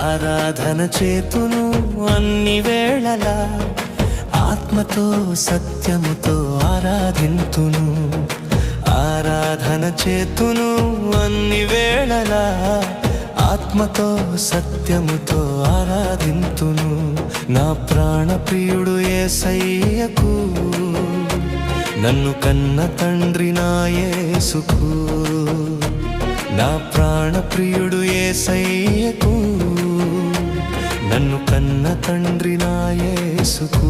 ఆరాధన చేతును అన్ని వేళలా, ఆత్మతో సత్యముతో ఆరాధింతును. ఆరాధన చేతును అన్ని వేళలా, ఆత్మతో సత్యముతో ఆరాధింతును. నా ప్రాణప్రియుడు యేసయ్యకు, నన్ను కన్న తండ్రి నా యేసుకు. నా ప్రాణప్రియుడు యేసయ్యకు, నన్ను కన్న తండ్రి నా యేసుకు.